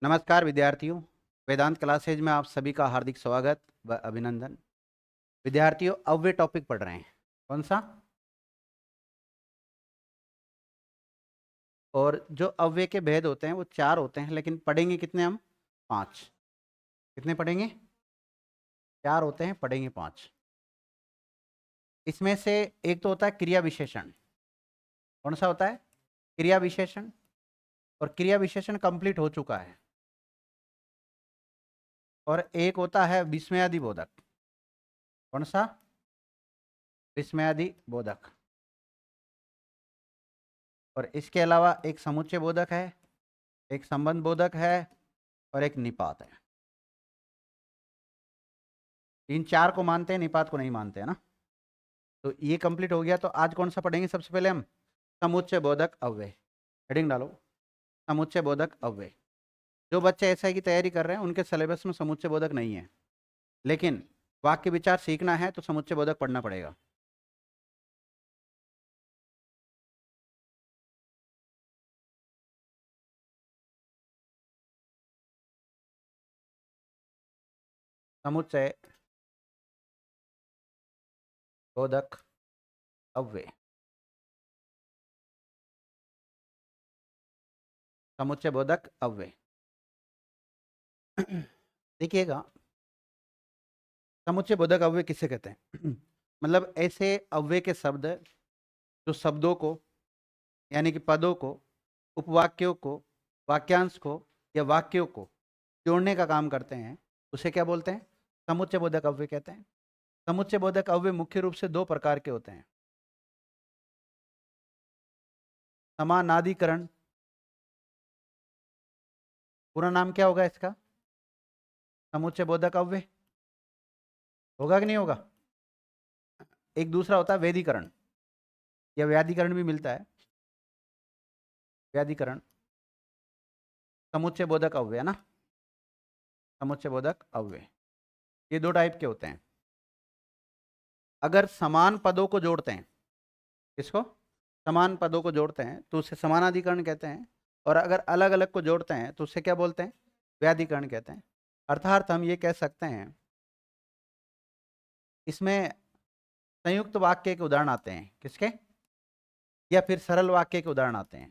नमस्कार विद्यार्थियों, वेदांत क्लासेज में आप सभी का हार्दिक स्वागत व अभिनंदन। विद्यार्थियों, अव्यय टॉपिक पढ़ रहे हैं। कौन सा? और जो अव्यय के भेद होते हैं वो 4 होते हैं, लेकिन पढ़ेंगे कितने हम? 5। कितने पढ़ेंगे? 4 होते हैं, पढ़ेंगे 5। इसमें से एक तो होता है क्रिया विशेषण। कौन सा होता है? क्रिया विशेषण। और क्रिया विशेषण कंप्लीट हो चुका है। और एक होता है विस्मयादि बोधक। कौन सा? विस्मयादि बोधक। और इसके अलावा एक समुच्चय बोधक है, एक संबंध बोधक है और एक निपात है। इन 4 को मानते हैं, निपात को नहीं मानते हैं ना। तो ये कंप्लीट हो गया। तो आज कौन सा पढ़ेंगे? सबसे पहले हम समुच्चय बोधक अव्यय। हेडिंग डालो, समुच्चय बोधक अव्यय। जो बच्चे एसआई की तैयारी कर रहे हैं उनके सिलेबस में समुच्चय बोधक नहीं है, लेकिन वाक्य विचार सीखना है तो समुच्चय बोधक पढ़ना पड़ेगा। समुच्चय बोधक अव्यय। समुच्चय बोधक अव्यय। देखिएगा, समुच्चय बोधक अव्यय किसे कहते हैं? मतलब ऐसे अव्यय के शब्द जो शब्दों को, यानी कि पदों को, उपवाक्यों को, वाक्यांश को या वाक्यों को जोड़ने का काम करते हैं, उसे क्या बोलते हैं? समुच्चय बोधक अव्यय कहते हैं। समुच्चय बोधक अव्यय मुख्य रूप से 2 प्रकार के होते हैं। समानाधिकरण। पूरा नाम क्या होगा इसका? समुच्चय बोधक अव्यय। होगा कि नहीं होगा? एक दूसरा होता है वेदीकरण या व्याधिकरण भी मिलता है। व्याधिकरण समुच्चय बोधक अव्यय है ना। समुच्चय बोधक अव्यय ये 2 टाइप के होते हैं। अगर समान पदों को जोड़ते हैं, किसको? समान पदों को जोड़ते हैं तो उसे समानाधिकरण कहते हैं। और अगर अलग अलग को जोड़ते हैं तो उसे क्या बोलते हैं? व्याधिकरण कहते हैं। अर्थात हम ये कह सकते हैं, इसमें संयुक्त वाक्य के उदाहरण आते हैं। किसके? या फिर सरल वाक्य के उदाहरण आते हैं।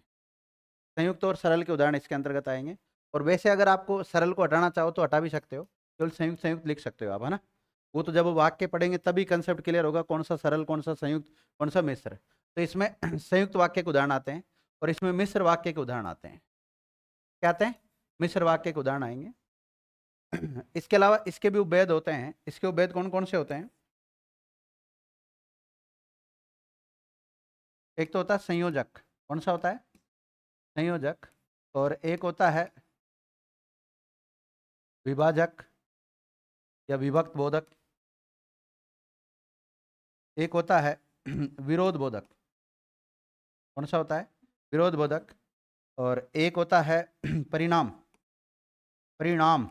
संयुक्त और सरल के उदाहरण इसके अंतर्गत आएंगे। और वैसे अगर आपको सरल को हटाना चाहो तो हटा भी सकते हो, केवल संयुक्त संयुक्त लिख सकते हो आप, है ना। वो तो जब वाक्य पढ़ेंगे तभी कंसेप्ट क्लियर होगा, कौन सा सरल, कौन सा संयुक्त, कौन सा मिश्र। तो इसमें संयुक्त वाक्य के उदाहरण आते हैं और इसमें मिश्र वाक्य के उदाहरण आते हैं। क्या आते हैं? मिश्र वाक्य के उदाहरण आएंगे। इसके अलावा इसके भी उपभेद होते हैं। इसके उपभेद कौन कौन से होते हैं? एक तो होता है संयोजक। कौन सा होता है? संयोजक। और एक होता है विभाजक या विभक्त बोधक। एक होता है विरोध बोधक। कौन सा होता है? विरोध बोधक। और एक होता है परिणाम, परिणाम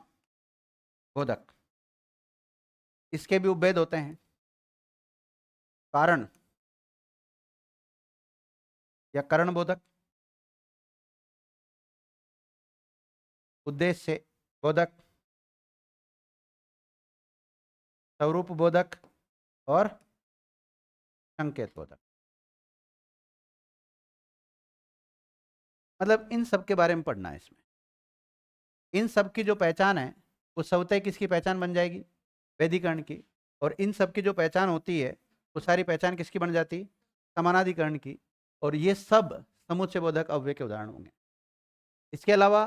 बोधक। इसके भी उपभेद होते हैं। कारण या करण बोधक, उद्देश्य बोधक, स्वरूप बोधक और संकेत बोधक। मतलब इन सब के बारे में पढ़ना है इसमें। इन सब की जो पहचान है वो स्वतः किसकी पहचान बन जाएगी? वैधिकरण की। और इन सब की जो पहचान होती है वो सारी पहचान किसकी बन जाती है? समानाधिकरण की। और ये सब समुच्चय बोधक अव्यय के उदाहरण होंगे। इसके अलावा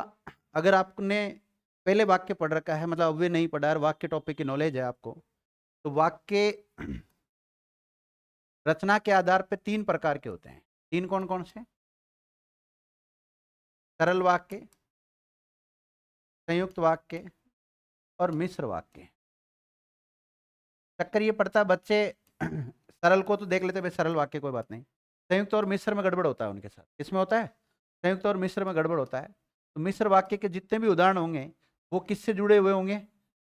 अगर आपने पहले वाक्य पढ़ रखा है, मतलब अव्यय नहीं पढ़ा है, वाक्य टॉपिक की नॉलेज है आपको, तो वाक्य रचना के आधार पर 3 प्रकार के होते हैं। 3 कौन कौन से? सरल वाक्य, संयुक्त वाक्य और मिश्र वाक्य। चक्कर ये पड़ता है बच्चे सरल को तो देख लेते भाई, सरल वाक्य कोई बात नहीं, संयुक्त और मिश्र में गड़बड़ होता है उनके साथ। इसमें होता है संयुक्त और मिश्र में गड़बड़ होता है। तो मिश्र वाक्य के जितने भी उदाहरण होंगे वो किससे जुड़े हुए होंगे?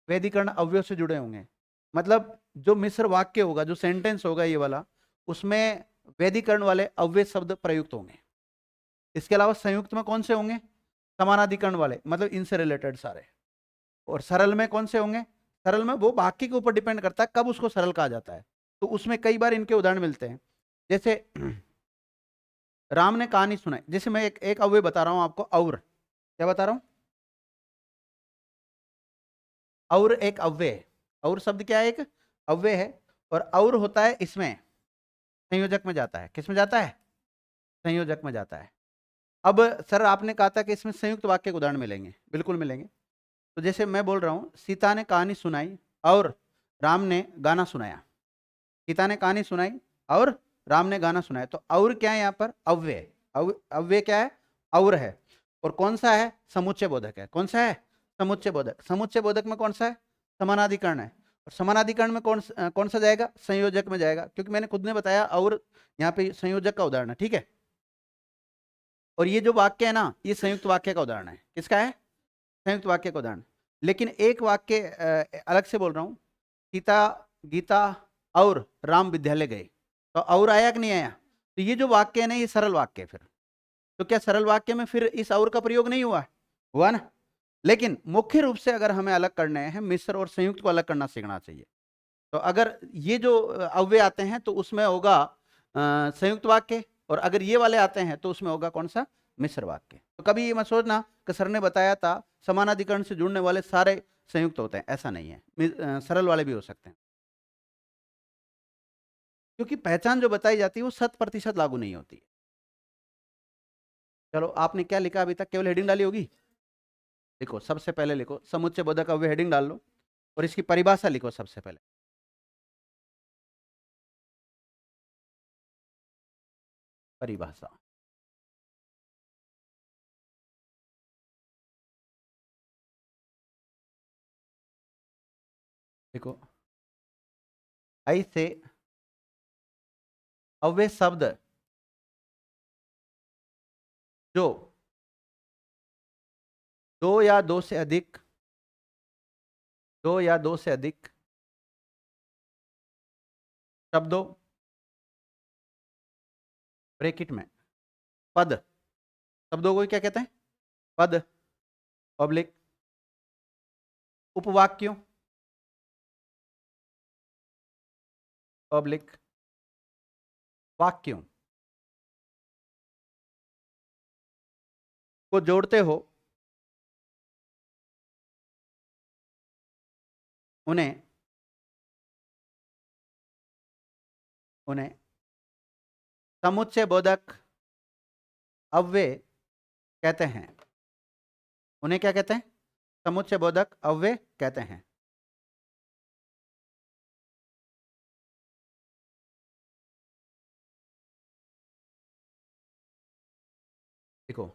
वैधिकरण अवयव से जुड़े होंगे। मतलब जो मिश्र वाक्य होगा, जो सेंटेंस होगा ये वाला, उसमें वैधिकरण वाले अव्यय शब्द प्रयुक्त होंगे। इसके अलावा संयुक्त में कौन से होंगे? समानाधिकरण वाले मतलब इनसे रिलेटेड सारे। और सरल में कौन से होंगे? सरल में वो वाक्य के ऊपर डिपेंड करता है कब उसको सरल कहा जाता है, तो उसमें कई बार इनके उदाहरण मिलते हैं। जैसे राम ने कहानी सुनाई, जैसे मैं एक अव्यय बता रहा हूं आपको, और क्या बता रहा हूं? और एक अव्यय है। और शब्द क्या है? एक अव्यय है। और और होता है इसमें संयोजक में जाता है। किस में जाता है? संयोजक में जाता है। अब सर आपने कहा था कि इसमें संयुक्त वाक्य के उदाहरण मिलेंगे, बिल्कुल मिलेंगे। तो जैसे मैं बोल रहा हूं, सीता ने कहानी सुनाई और राम ने गाना सुनाया। सीता ने कहानी सुनाई और राम ने गाना सुनाया, तो और क्या है यहाँ पर? अव्यय। अव्यय क्या है? और है। और कौन सा है? समुच्चय बोधक है। कौन सा है? समुच्चय बोधक। समुच्चय बोधक में कौन सा है? समानाधिकरण है। और समानाधिकरण में कौन सा जाएगा? संयोजक में जाएगा, क्योंकि मैंने खुद ने बताया और यहाँ पे संयोजक का उदाहरण है, ठीक है। और ये जो वाक्य है ना, ये संयुक्त वाक्य का उदाहरण है। किसका है? संयुक्त वाक्य का उदाहरण। लेकिन एक वाक्य अलग से बोल रहा हूं, सीता गीता और राम विद्यालय गए, तो और आया कि नहीं आया? तो ये जो वाक्य है ना, ये सरल वाक्य है। फिर तो क्या सरल वाक्य में फिर इस और का प्रयोग नहीं हुआ? हुआ ना। लेकिन मुख्य रूप से अगर हमें अलग करने हैं, मिश्र और संयुक्त को अलग करना सीखना चाहिए। तो अगर ये जो अव्यय आते हैं तो उसमें होगा संयुक्त वाक्य, और अगर ये वाले आते हैं तो उसमें होगा कौन सा? मिश्र वाक्य। तो कभी ये मत सोचना कि सर ने बताया था समानाधिकरण से जुड़ने वाले सारे संयुक्त होते हैं, ऐसा नहीं है। सरल वाले भी हो सकते हैं, क्योंकि पहचान जो बताई जाती है वो 100% लागू नहीं होती है। चलो, आपने क्या लिखा अभी तक? केवल हेडिंग डाली होगी। लिखो, सबसे पहले लिखो समुच्चय बोधक अव्यय, हेडिंग डाल लो और इसकी परिभाषा लिखो सबसे पहले। परिभाषा। देखो, ऐसे अव्यय शब्द जो दो या दो से अधिक, दो या दो से अधिक शब्दों ब्रैकेट में पद, शब्दों को क्या कहते हैं? पद, पब्लिक, उपवाक्यों, पब्लिक वाक्यों को जोड़ते हो, उन्हें उन्हें समुच्चय बोधक अव्यय कहते हैं। उन्हें क्या कहते हैं? समुच्चय बोधक अव्यय कहते हैं। देखो,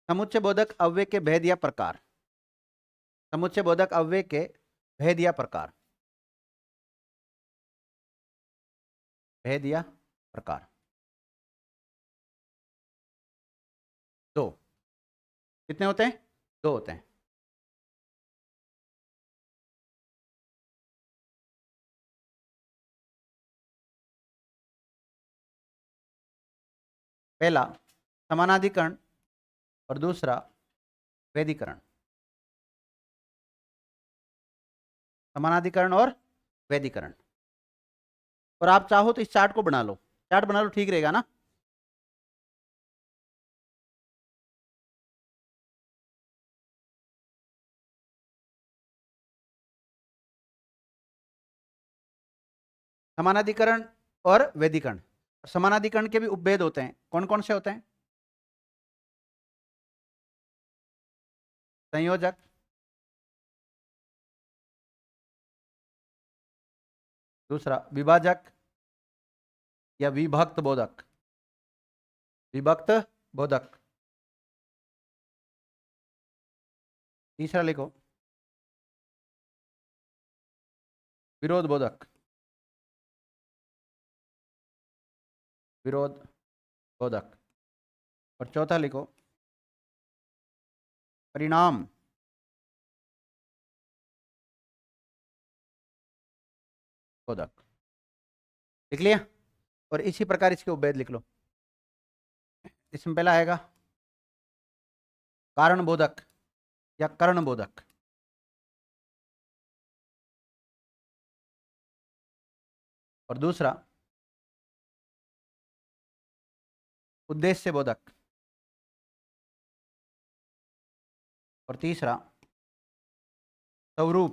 समुच्चय बोधक अव्यय के भेद या प्रकार। समुच्चय बोधक अव्यय के भेद या प्रकार। भेद या प्रकार दो। कितने होते हैं? दो होते हैं। पहला समानाधिकरण और दूसरा वैधिकरण। समानाधिकरण और वैधिकरण। और आप चाहो तो इस चार्ट को बना लो, चार्ट बना लो, ठीक रहेगा ना? समानाधिकरण और वैधिकरण। समानाधिकरण के भी उपभेद होते हैं। कौन कौन से होते हैं? संयोजक, दूसरा विभाजक या विभक्त बोधक। विभक्त बोधक। तीसरा लिखो विरोध बोधक। विरोध बोधक। और चौथा लिखो परिणाम बोधक। लिख लिया? और इसी प्रकार इसके उपभेद लिख लो। इसमें पहला आएगा कारण बोधक या कर्ण बोधक। और दूसरा उद्देश्य बोधक। और तीसरा स्वरूप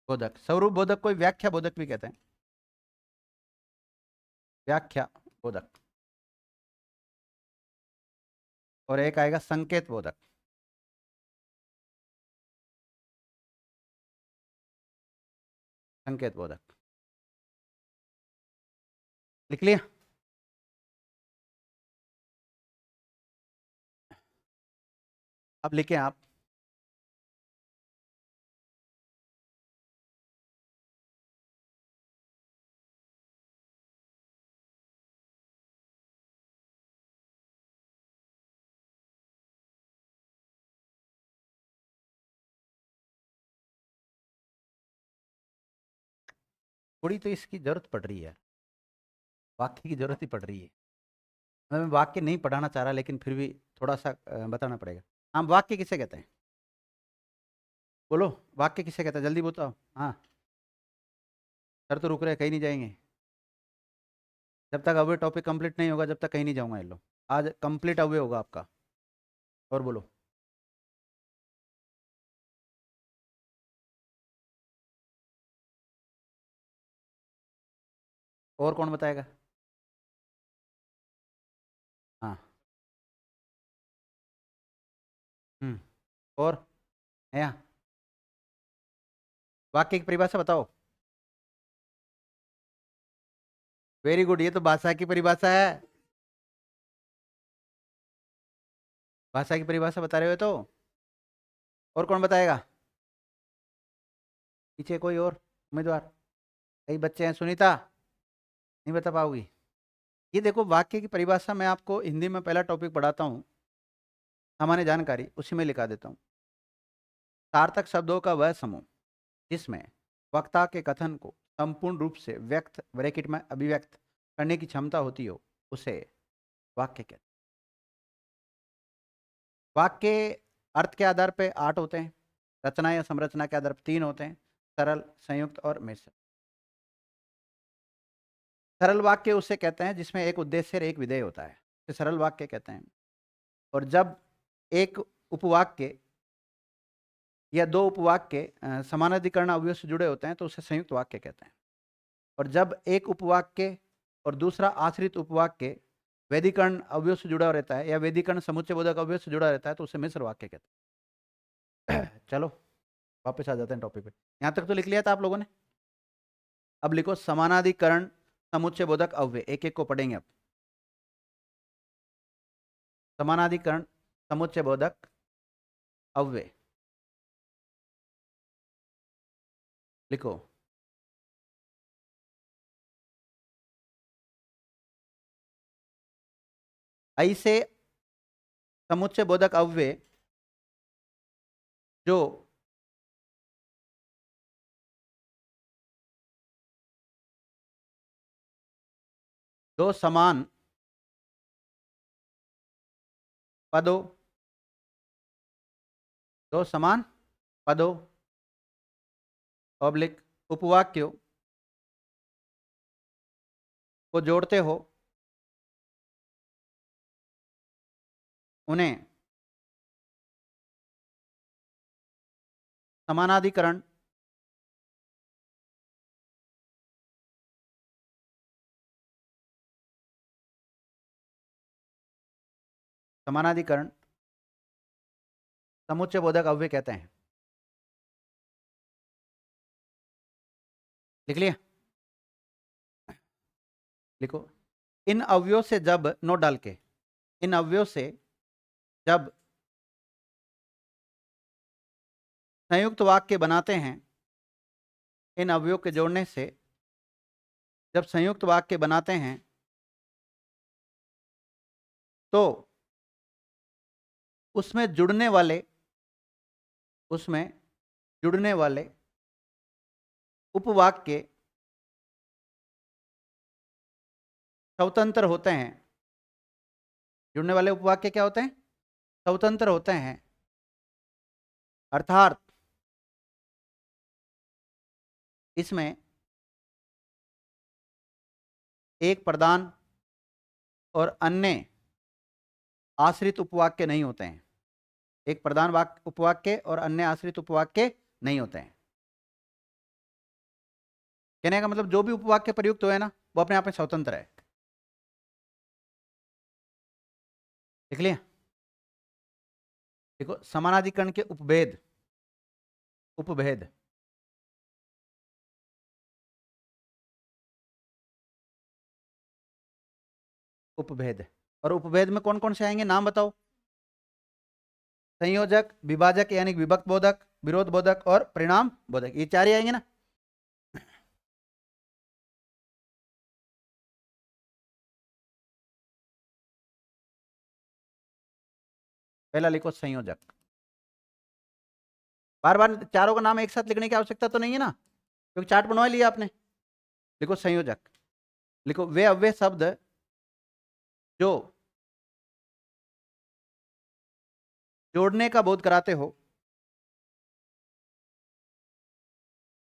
बोधक। स्वरूप बोधक कोई व्याख्या बोधक भी कहते हैं, व्याख्या बोधक। और एक आएगा संकेत बोधक। संकेत बोधक लिख लिया। अब लिखें आप, थोड़ी तो इसकी जरूरत पड़ रही है, वाक्य की जरूरत ही पड़ रही है। मैं वाक्य नहीं पढ़ाना चाह रहा, लेकिन फिर भी थोड़ा सा बताना पड़ेगा। हाँ, वाक्य किसे कहते हैं? बोलो, वाक्य किसे कहते हैं? जल्दी बताओ। हाँ, सर तो रुक रहे, कहीं नहीं जाएंगे जब तक अवे टॉपिक कंप्लीट नहीं होगा, जब तक कहीं नहीं जाऊंगा। इन लो, आज कंप्लीट अवे होगा आपका। और बोलो। और कौन बताएगा? हाँ। और है, वाक्य की परिभाषा बताओ। वेरी गुड, ये तो भाषा की परिभाषा है। भाषा की परिभाषा बता रहे हो तो। और कौन बताएगा? पीछे कोई और उम्मीदवार? कई बच्चे हैं। सुनीता, नहीं बता पाओगी? ये देखो, वाक्य की परिभाषा मैं आपको हिंदी में पहला टॉपिक पढ़ाता हूँ, सामान्य जानकारी, उसी में लिखा देता हूँ। सार्थक शब्दों का वह समूह जिसमें वक्ता के कथन को संपूर्ण रूप से व्यक्त ब्रैकेट में अभिव्यक्त करने की क्षमता होती हो, उसे वाक्य कहते हैं। वाक्य अर्थ के आधार पे 8 होते हैं, रचना या संरचना के आधार पर 3 होते हैं, सरल, संयुक्त और मिश्र। सरल वाक्य उसे कहते हैं जिसमें एक उद्देश्य और एक विधेय होता है, तो सरल वाक्य कहते हैं। और जब एक उपवाक्य या दो उपवाक्य समानाधिकरण अवयव से जुड़े होते हैं तो उसे संयुक्त वाक्य कहते हैं। और जब एक उपवाक्य और दूसरा आश्रित उपवाक्य वेदीकरण अवयव से जुड़ा रहता है या वेदीकरण समुच्चय बोधक अवयव से जुड़ा रहता है तो उसे मिश्र वाक्य कहते हैं। चलो वापस आ जाते हैं टॉपिक पे। यहां तक तो लिख लिया था आप लोगों ने? अब लिखो समानाधिकरण समुच्चय बोधक अव्यय, एक एक को पढ़ेंगे अब। समानाधिकरण समुच्चय बोधक अव्यय लिखो। ऐसे समुच्चय बोधक अव्यय जो दो समान पदों, दो समान पदों ऑब्लिक उपवाक्यों को जोड़ते हो, उन्हें समानाधिकरण समानाधिकरण समुच्चय बोधक अव्यय कहते हैं। लिख लिया? लिखो, इन अवयवों से जब, नोट डाल के, इन अवयवों से जब संयुक्त वाक्य बनाते हैं, इन अवयवों के जोड़ने से जब संयुक्त वाक्य बनाते हैं तो उसमें जुड़ने वाले, उसमें जुड़ने वाले उपवाक्य स्वतंत्र होते हैं। जुड़ने वाले उपवाक्य क्या होते हैं? स्वतंत्र होते हैं, अर्थात इसमें एक प्रधान और अन्य आश्रित उपवाक्य नहीं होते हैं। एक प्रधान उपवाक्य और अन्य आश्रित उपवाक्य नहीं होते हैं। कहने का मतलब जो भी उपवाक्य प्रयुक्त हुए ना वो अपने आप में स्वतंत्र है। देख लिया? देखो, समानाधिकरण के उपभेद, उपभेद उपभेद और उपभेद में कौन कौन से आएंगे, नाम बताओ। संयोजक, विभाजक यानी विभक्त बोधक, विरोध बोधक और परिणाम बोधक, ये चार ही आएंगे ना। पहला लिखो संयोजक। बार बार चारों का नाम एक साथ लिखने की आवश्यकता तो नहीं है ना, क्योंकि चार्ट बनवा लिया आपने। लिखो संयोजक। लिखो वे अव्यय शब्द जो जोड़ने का बोध कराते हो।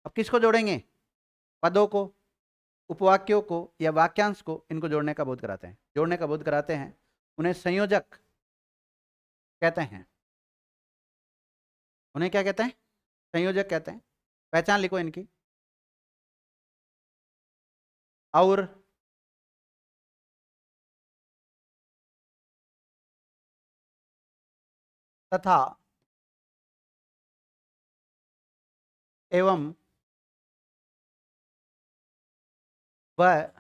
अब किसको जोड़ेंगे? पदों को, उपवाक्यों को या वाक्यांश को, इनको जोड़ने का बोध कराते हैं, जोड़ने का बोध कराते हैं, उन्हें संयोजक कहते हैं। उन्हें क्या कहते हैं? संयोजक कहते हैं। पहचान लिखो इनकी। और तथा एवं वह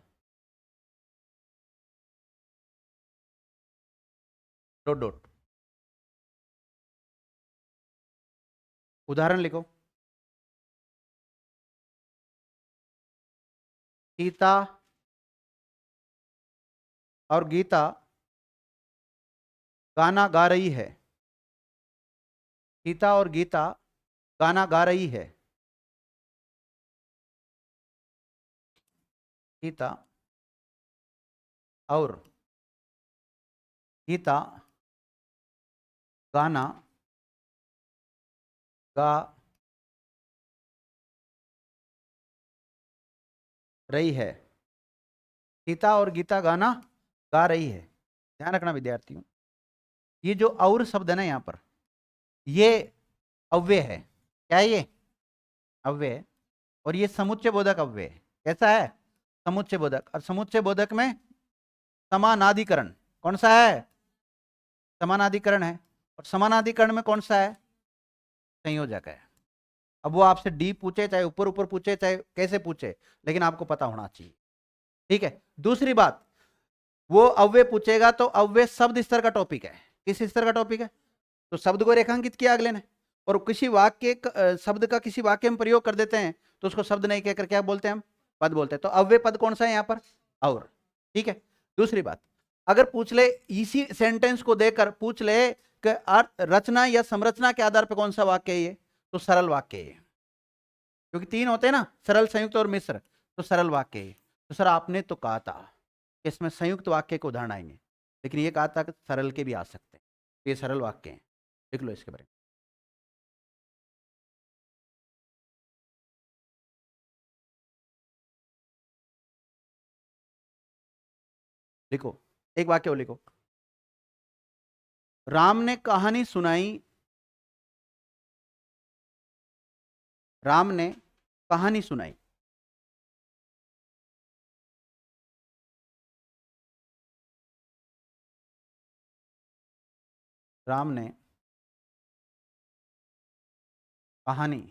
डॉट डॉट। उदाहरण लिखो। सीता और गीता गाना गा रही है। सीता और गीता गाना गा रही है। सीता और गीता गाना गा रही है। सीता और गीता गाना गा रही है। ध्यान रखना विद्यार्थियों, ये जो और शब्द है ना यहाँ पर, ये अव्यय है। क्या है ये? अव्यय है। और ये समुच्चय बोधक अव्यय है। कैसा है? समुच्चय बोधक। और समुच्चय बोधक में समानाधिकरण कौन सा है? समानाधिकरण है। और समानाधिकरण में कौन सा है? संयोजक है। अब वो आपसे डी पूछे, चाहे ऊपर ऊपर पूछे, चाहे कैसे पूछे, लेकिन आपको पता होना चाहिए। ठीक है। दूसरी बात, वो अव्यय पूछेगा तो अव्यय शब्द स्तर का टॉपिक है। किस स्तर का टॉपिक है? तो शब्द को रेखांकित किया अगले ने, और किसी वाक्य शब्द का किसी वाक्य में प्रयोग कर देते हैं तो उसको शब्द नहीं कहकर क्या बोलते हैं हम? पद बोलते हैं। तो अव्यय पद कौन सा है यहाँ पर? और। ठीक है। दूसरी बात, अगर पूछ ले, इसी सेंटेंस को देकर पूछ ले कि रचना या संरचना के आधार पर कौन सा वाक्य है ये, तो सरल वाक्य है। क्योंकि तीन होते हैं ना, सरल, संयुक्त और मिश्र, तो सरल वाक्य है। तो सर आपने तो कहा था कि इसमें संयुक्त वाक्य के उदाहरण आएंगे, लेकिन ये कहा था कि सरल के भी आ सकते हैं। ये सरल वाक्य हैं, देख लो इसके बारे में। लिखो, एक वाक्य और लिखो। राम ने कहानी सुनाई। राम ने कहानी सुनाई। राम ने कहानी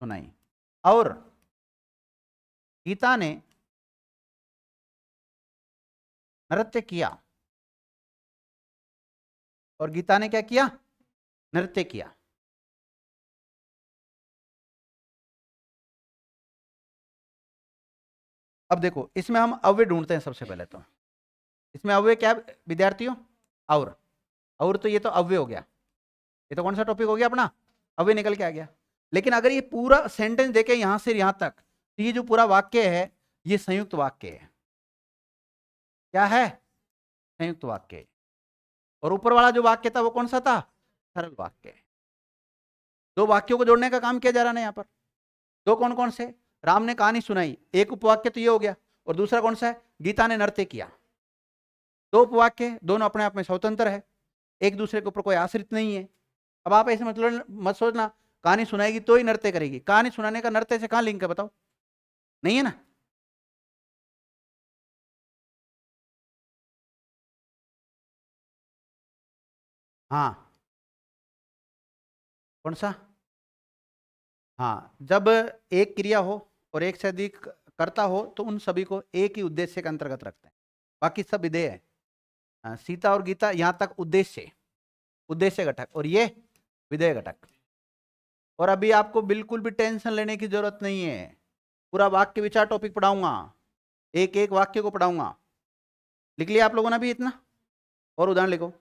सुनाई। और गीता ने नृत्य किया। और गीता ने क्या किया? नृत्य किया। अब देखो, इसमें हम अव्यय ढूंढते हैं सबसे पहले। तो इसमें अव्यय क्या विद्यार्थियों? और तो ये तो अव्यय हो गया। ये तो कौन सा टॉपिक हो गया अपना? अव्यय निकल के आ गया। लेकिन अगर ये पूरा सेंटेंस देखे यहां से यहां तक, तो ये जो पूरा वाक्य है ये संयुक्त वाक्य है। क्या है? संयुक्त वाक्य है। और ऊपर वाला जो वाक्य था वो कौन सा था? सरल वाक्य। दो वाक्यों को जोड़ने का काम किया जा रहा है यहाँ पर। दो कौन कौन से? राम ने कहानी सुनाई, एक उपवाक्य तो ये हो गया, और दूसरा कौन सा है? गीता ने नृत्य किया। दो उपवाक्य, दोनों अपने आप में स्वतंत्र है, एक दूसरे के ऊपर कोई आश्रित नहीं है। अब आप ऐसे मतलब मत सोचना कहानी सुनाएगी तो ही नृत्य करेगी, कहानी सुनाने का नृत्य से कहां लिंक है बताओ? नहीं है ना। हाँ, कौन सा? हाँ, जब एक क्रिया हो और एक से अधिक करता हो तो उन सभी को एक ही उद्देश्य के अंतर्गत रखते हैं, बाकी सब विधेय है। सीता और गीता यहाँ तक उद्देश्य, उद्देश्य घटक, और ये विधेय घटक। और अभी आपको बिल्कुल भी टेंशन लेने की जरूरत नहीं है, पूरा वाक्य विचार टॉपिक पढ़ाऊंगा, एक एक वाक्य को पढ़ाऊंगा। लिख लिया आप लोगों ने भी इतना? और उदाहरण लिखो।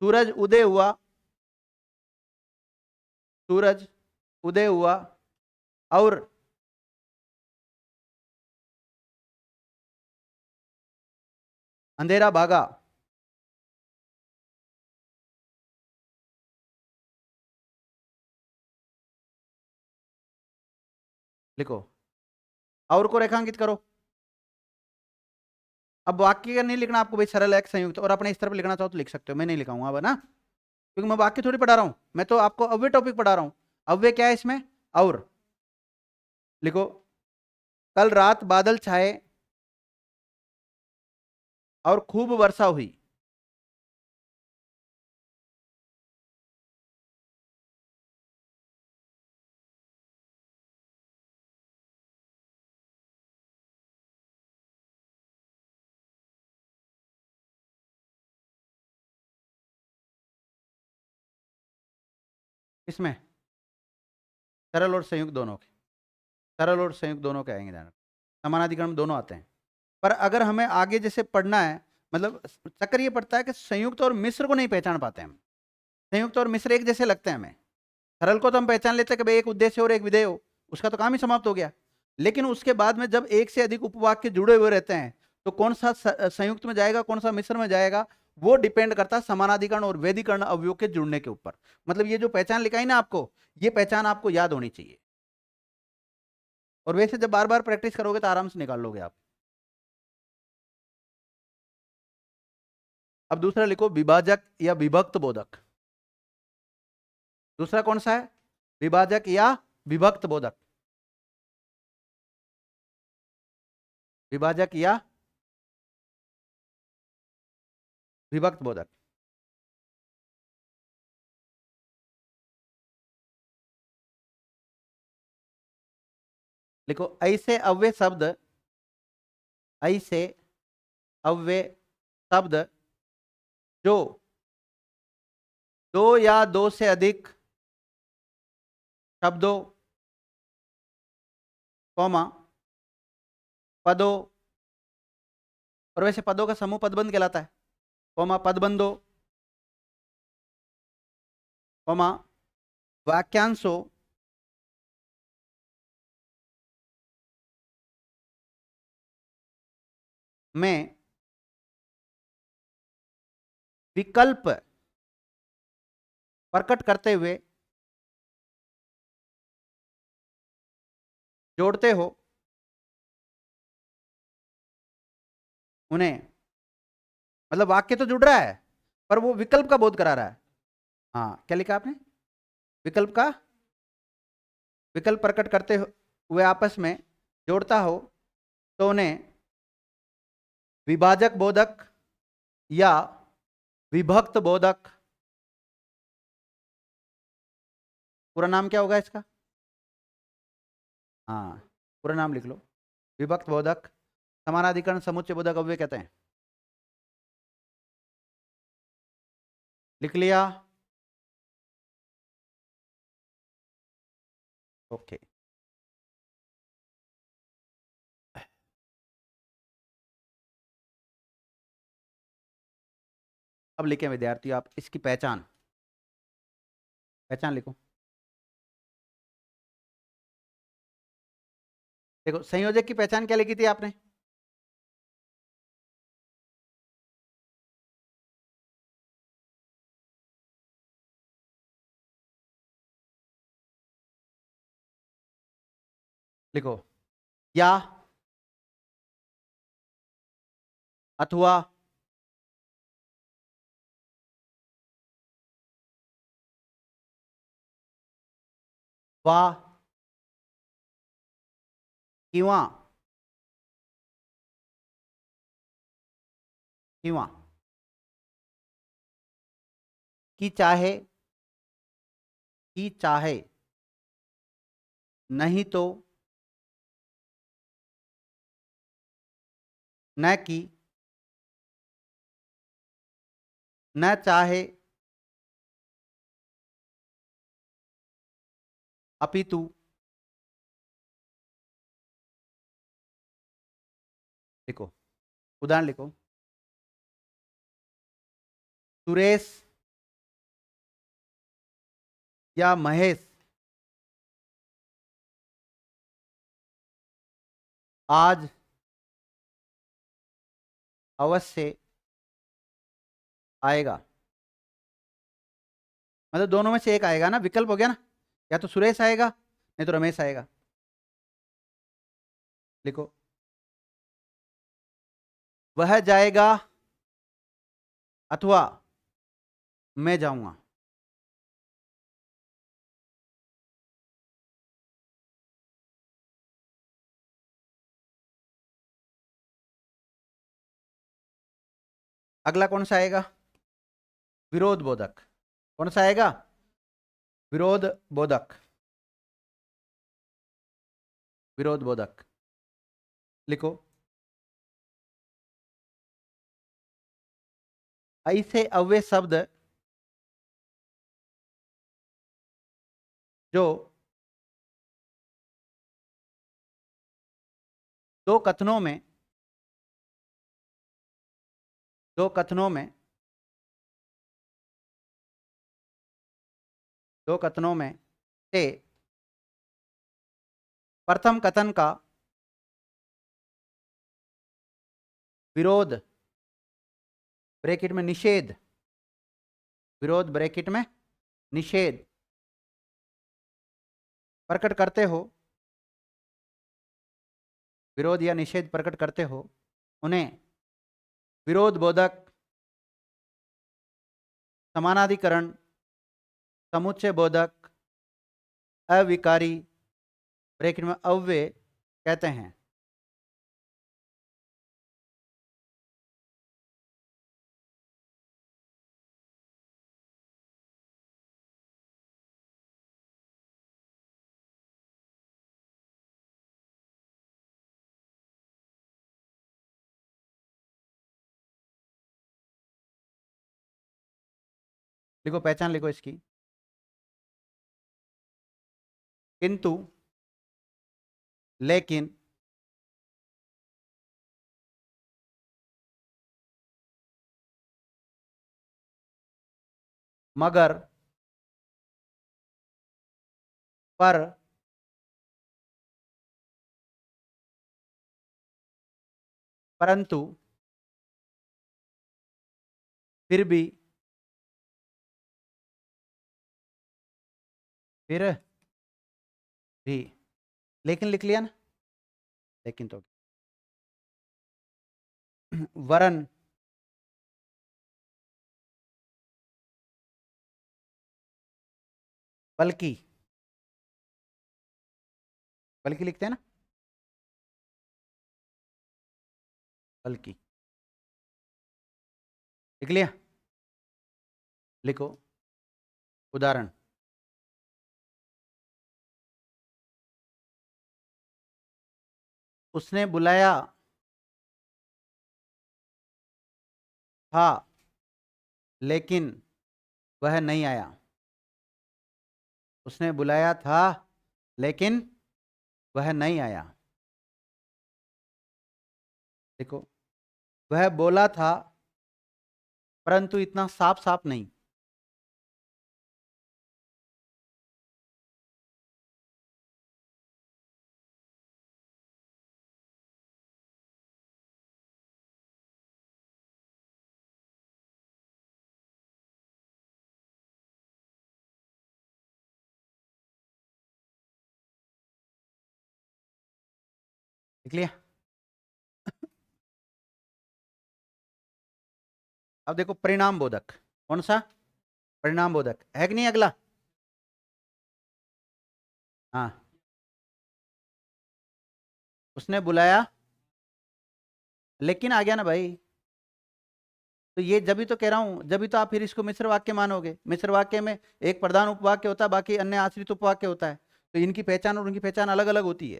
सूरज उदय हुआ, सूरज उदय हुआ और अंधेरा भागा। लिखो, और को रेखांकित करो। अब वाक्य का नहीं लिखना आपको भाई, सरल एक संयुक्त, और अपने इस तरफ लिखना चाहो तो लिख सकते हो, मैं नहीं लिखाऊंगा अब, है ना, क्योंकि मैं वाक्य थोड़ी पढ़ा रहा हूं, मैं तो आपको अव्यय टॉपिक पढ़ा रहा हूं। अव्यय क्या है इसमें? और लिखो, कल रात बादल छाए और खूब वर्षा हुई। इसमें सरल और संयुक्त दोनों के, सरल और संयुक्त दोनों के आएंगे, ध्यान रखना। समानाधिकरण में दोनों आते हैं। पर अगर हमें आगे जैसे पढ़ना है, मतलब चक्कर ये पड़ता है कि संयुक्त और मिश्र को नहीं पहचान पाते हम। संयुक्त और मिश्र एक जैसे लगते हैं हमें। सरल को तो हम पहचान लेते हैं कि भाई एक उद्देश्य और एक विधेय हो, उसका तो काम ही समाप्त हो गया। लेकिन उसके बाद में जब एक से अधिक उपवाक्य जुड़े हुए रहते हैं तो कौन सा संयुक्त में जाएगा, कौन सा मिश्र में जाएगा, वो डिपेंड करता है समानाधिकरण और वेदीकरण अवयव के जुड़ने के ऊपर। मतलब ये जो पहचान लिखाई ना आपको, ये पहचान आपको याद होनी चाहिए, और वैसे जब बार बार प्रैक्टिस करोगे तो आराम से निकाल लोगे आप। अब दूसरा लिखो, विभाजक या विभक्त बोधक। दूसरा कौन सा है? विभाजक या विभक्त बोधक। विभाजक या विभक्त बोधक। लिखो, ऐसे अव्यय शब्द, ऐसे अव्यय शब्द जो दो या दो से अधिक शब्दों, कौमा, पदों, और वैसे पदों का समूह पदबंध कहलाता है, कौमा पदबंधों, कौमा वाक्यांशों में विकल्प प्रकट करते हुए जोड़ते हो उन्हें। मतलब वाक्य तो जुड़ रहा है पर वो विकल्प का बोध करा रहा है। हाँ, क्या लिखा आपने? विकल्प का, विकल्प प्रकट करते हुए आपस में जोड़ता हो तो उन्हें विभाजक बोधक या विभक्त बोधक। पूरा नाम क्या होगा इसका? हाँ, पूरा नाम लिख लो, विभक्त बोधक, समानाधिकरण समुच्चय बोधक अव्यय कहते हैं। लिख लिया? ओके। अब लिखें विद्यार्थी आप इसकी पहचान, पहचान लिखो। देखो, संयोजक की पहचान क्या लिखी थी आपने? लिखो, या, अथवा, वा, किंवा, किंवा, की चाहे, की चाहे, नहीं तो, न की, न चाहे, अपितु, लिखो, उदाहरण लिखो, सुरेश या महेश आज अवश्य आएगा। मतलब दोनों में से एक आएगा ना, विकल्प हो गया ना, या तो सुरेश आएगा नहीं तो रमेश आएगा। लिखो, वह जाएगा अथवा मैं जाऊंगा। अगला कौन सा आएगा? विरोध बोधक। कौन सा आएगा? विरोध बोधक, विरोध बोधक। लिखो, ऐसे अव्यय शब्द जो दो कथनों में, दो कथनों में, दो कथनों में से प्रथम कथन का विरोध ब्रैकेट में निषेध, विरोध ब्रैकेट में निषेध प्रकट करते हो, विरोध या निषेध प्रकट करते हो, उन्हें विरोध बोधक, समानाधिकरण, समुच्चय बोधक, अविकारी ब्रैकेट में अव्यय कहते हैं। लिखो, पहचान लिखो इसकी। किंतु, लेकिन, मगर, पर, परंतु, फिर भी। लेकिन लिख लिया ना, लेकिन तो वरन, बल्कि, बल्कि लिखते हैं ना, बल्कि। लिख लिया? लिखो, उदाहरण, उसने बुलाया था लेकिन वह नहीं आया। उसने बुलाया था लेकिन वह नहीं आया। देखो, वह बोला था परंतु इतना साफ साफ नहीं। लिख लिया। अब देखो परिणाम बोधक, कौन सा? परिणाम बोधक है कि नहीं अगला? हाँ, उसने बुलाया लेकिन आ गया ना भाई। तो ये जब भी तो कह रहा हूं, जब भी तो आप फिर इसको मिश्र वाक्य मानोगे। मिश्र वाक्य में एक प्रधान उपवाक्य होता है, बाकी अन्य आश्रित उपवाक्य होता है। तो इनकी पहचान और उनकी पहचान अलग अलग होती है।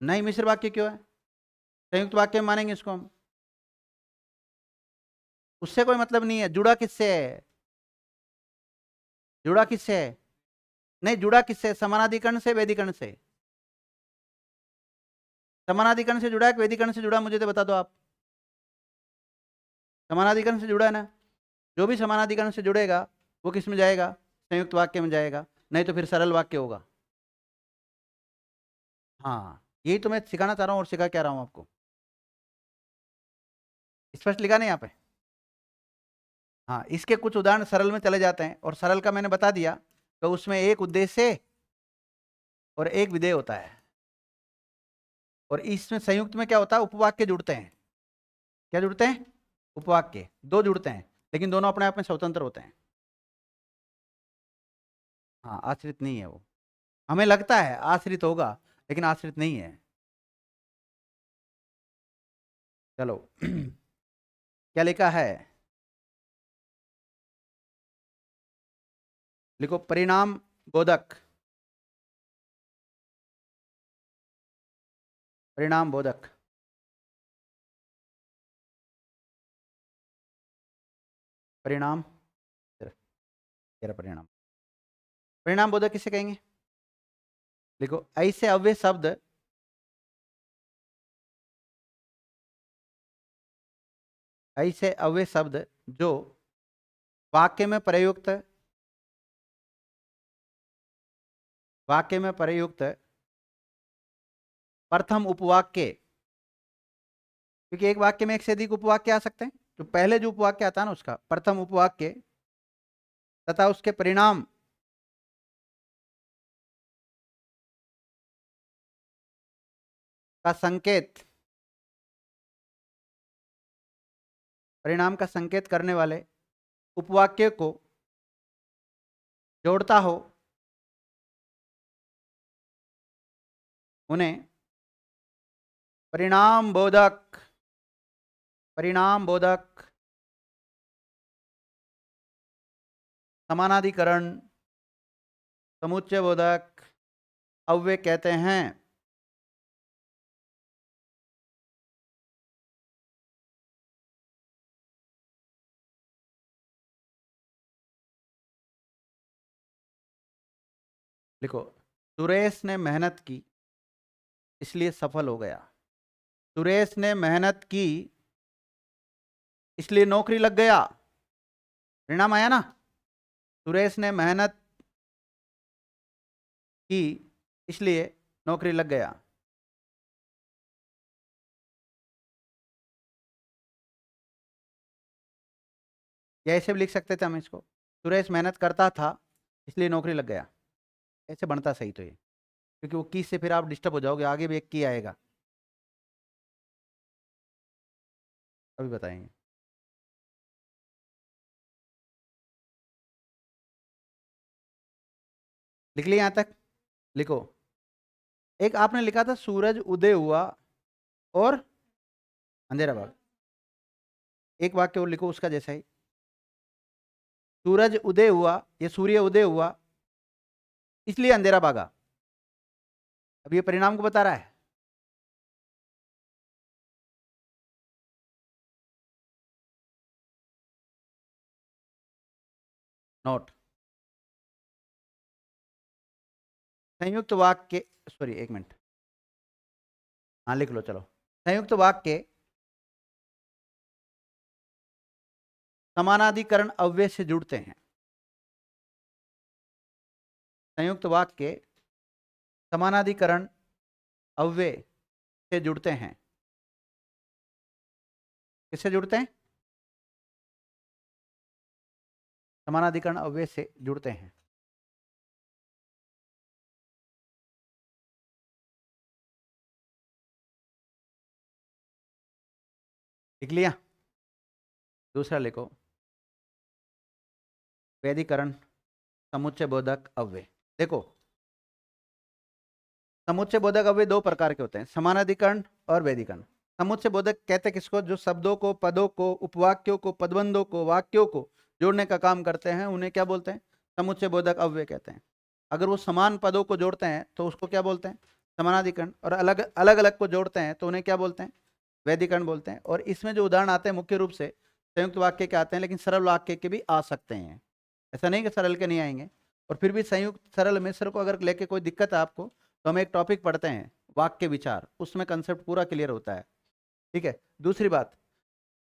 नहीं, मिश्र वाक्य क्यों है? संयुक्त वाक्य में मानेंगे इसको हम। उससे कोई मतलब नहीं है। जुड़ा किससे है? जुड़ा किससे है? नहीं, जुड़ा किससे? समानाधिकरण से, वेदीकरण से। समानाधिकरण से जुड़ा है कि वेदीकरण से जुड़ा, मुझे तो बता दो आप। समानाधिकरण से जुड़ा है ना। जो भी समानाधिकरण से जुड़ेगा वो किस में जाएगा? संयुक्त वाक्य में जाएगा। नहीं तो फिर सरल वाक्य होगा। हाँ, यही तो मैं सिखाना चाह रहा हूँ और सिखा क्या रहा हूँ आपको। स्पष्ट लिखा नहीं यहाँ पे? हाँ, इसके कुछ उदाहरण सरल में चले जाते हैं, और सरल का मैंने बता दिया। तो उसमें एक उद्देश्य और एक विधेय होता है। और इसमें संयुक्त में क्या होता है? उपवाक्य जुड़ते हैं। क्या जुड़ते हैं? उपवाक्य दो जुड़ते हैं, लेकिन दोनों अपने आप में स्वतंत्र होते हैं। हाँ, आश्रित नहीं है वो। हमें लगता है आश्रित होगा, लेकिन आश्रित नहीं है। चलो क्या लिखा है? लिखो परिणाम बोधक। परिणाम बोधक। परिणाम, तेरा परिणाम। परिणाम बोधक किसे कहेंगे? देखो ऐसे अव्यय शब्द, ऐसे अव्यय शब्द जो वाक्य में प्रयुक्त, वाक्य में प्रयुक्त प्रथम उपवाक्य, क्योंकि एक वाक्य में एक से अधिक उपवाक्य आ सकते हैं, तो पहले जो उपवाक्य आता है ना उसका प्रथम उपवाक्य तथा उसके परिणाम का संकेत, परिणाम का संकेत करने वाले उपवाक्य को जोड़ता हो, उन्हें परिणाम बोधक, परिणाम बोधक, समानाधिकरण, समुच्चय बोधक अव्यय कहते हैं। लिखो सुरेश ने मेहनत की इसलिए सफल हो गया। सुरेश ने मेहनत की इसलिए नौकरी लग गया। परिणाम आया ना। सुरेश ने मेहनत की इसलिए नौकरी लग गया। या ऐसे भी लिख सकते थे हम इसको, सुरेश मेहनत करता था इसलिए नौकरी लग गया। ऐसे बनता सही तो ये, क्योंकि वो की से फिर आप डिस्टर्ब हो जाओगे, आगे भी एक की आएगा। अभी बताएंगे। लिख लिया यहाँ तक? लिखो, एक आपने लिखा था सूरज उदय हुआ और अंधेरा भाग। एक वाक्य और लिखो उसका जैसा ही। सूरज उदय हुआ, ये सूर्य उदय हुआ इसलिए अंधेरा भागा। अब ये परिणाम को बता रहा है। नोट, संयुक्त वाक्य, सॉरी एक मिनट, हाँ लिख लो चलो। संयुक्त वाक्य समानाधिकरण अव्यय से जुड़ते हैं। संयुक्त वाक्य समानाधिकरण अव्यय से जुड़ते हैं। किससे जुड़ते हैं? समानाधिकरण अव्यय से जुड़ते हैं। लिख लिया। दूसरा लिखो, वैदिकरण समुच्चय बोधक अव्यय। देखो, समुच्चय बोधक अव्यय दो प्रकार के होते हैं, समानाधिकरण और वैदिकरण। समुच्चय बोधक कहते हैं किसको? जो शब्दों को, पदों को, उपवाक्यों को, पदबंधों को, वाक्यों को जोड़ने का काम करते हैं, उन्हें क्या बोलते हैं? समुच्चय बोधक अव्यय कहते हैं। अगर वो समान पदों को जोड़ते हैं तो उसको क्या बोलते हैं? समानाधिकरण। और अलग अलग अलग को जोड़ते हैं तो उन्हें क्या बोलते हैं? वैदिकरण बोलते हैं। और इसमें जो उदाहरण आते हैं मुख्य रूप से संयुक्त वाक्य के आते हैं, लेकिन सरल वाक्य के भी आ सकते हैं। ऐसा नहीं कि सरल के नहीं आएंगे। और फिर भी संयुक्त सरल मिश्र को अगर लेके कोई दिक्कत है आपको, तो हम एक टॉपिक पढ़ते हैं वाक्य विचार, उसमें कंसेप्ट पूरा क्लियर होता है। ठीक है। दूसरी बात,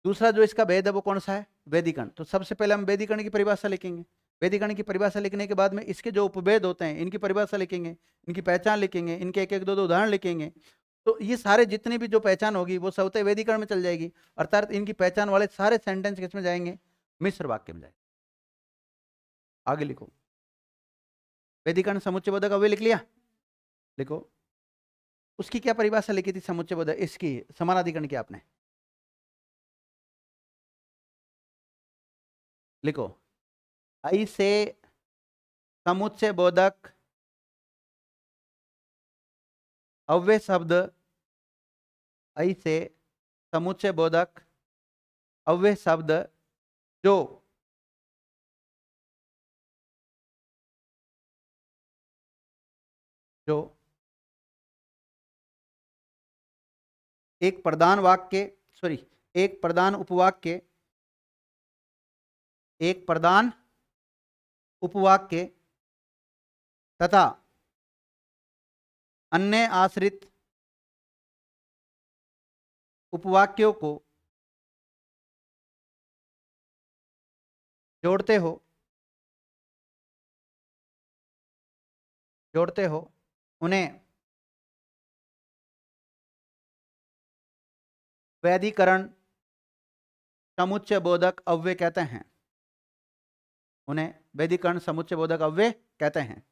दूसरा जो इसका भेद है वो कौन सा है? वैदिकरण। तो सबसे पहले हम वैदिकरण की परिभाषा लिखेंगे। वैदिकरण की परिभाषा लिखने के बाद में इसके जो उपभेद होते हैं इनकी परिभाषा लिखेंगे, इनकी पहचान लिखेंगे, इनके एक एक दो दो उदाहरण लिखेंगे। तो ये सारे जितनी भी जो पहचान होगी वो स्वतः वैदिकरण में चल जाएगी। अर्थात इनकी पहचान वाले सारे सेंटेंस किसमें जाएंगे? मिश्र वाक्य में जाएंगे। आगे लिखो, वैदिकरण समुच्चय बोधक अव्यय लिख लिया। लिखो, उसकी क्या परिभाषा लिखी थी समुच्चय बोधक, इसकी समानाधिकरण की आपने? लिखो, आई से समुच्चय बोधक अव्यय शब्द, आई से समुच्चय बोधक अव्यय शब्द जो जो एक प्रधान वाक्य, सॉरी, एक प्रधान उपवाक्य, एक प्रधान उपवाक्य तथा अन्य आश्रित उपवाक्यों को जोड़ते हो, उन्हें वैदिकरण समुच्चय बोधक अव्यय कहते हैं। उन्हें वैदिकरण समुच्चय बोधक अव्यय कहते हैं।